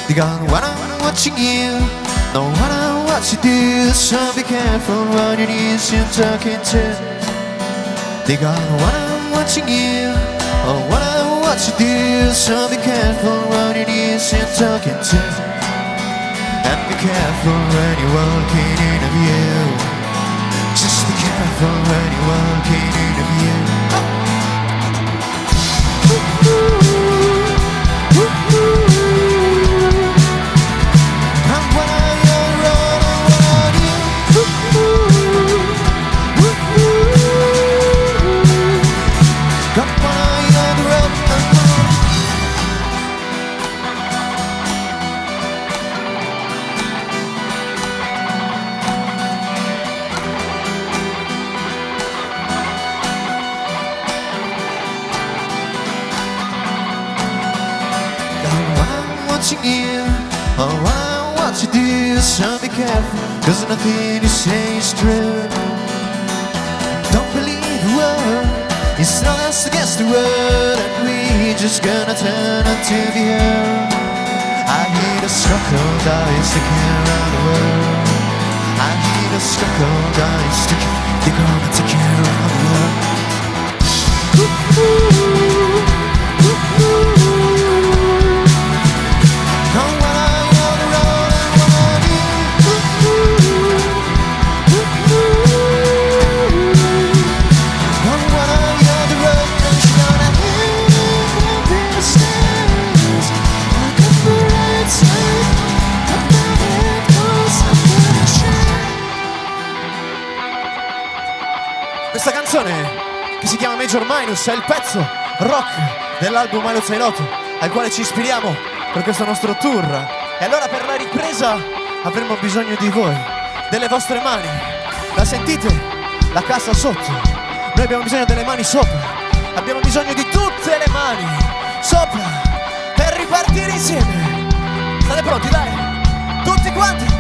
Because when I'm watching you, no when I watch you do, so be careful when you need you're talking to. Because when I'm watching you, oh when I watch you do, so be careful when you need you're talking to. And be careful when you're walking in a view. Just be careful when you're walking in a view. Oh, I want you do, so be careful, cause nothing you say is true. Don't believe a word, it's not us against the world, and we just gonna turn unto the earth. I hear the crocodiles taking around the world. I hear the crocodiles taking, they're gonna take care around the world. Questa canzone, che si chiama Major Minus, è il pezzo rock dell'album Mylo Xyloto, al quale ci ispiriamo per questo nostro tour. E allora per la ripresa avremo bisogno di voi, delle vostre mani. La sentite? La cassa sotto. Noi abbiamo bisogno delle mani sopra. Abbiamo bisogno di tutte le mani sopra per ripartire insieme. State pronti, dai? Tutti quanti?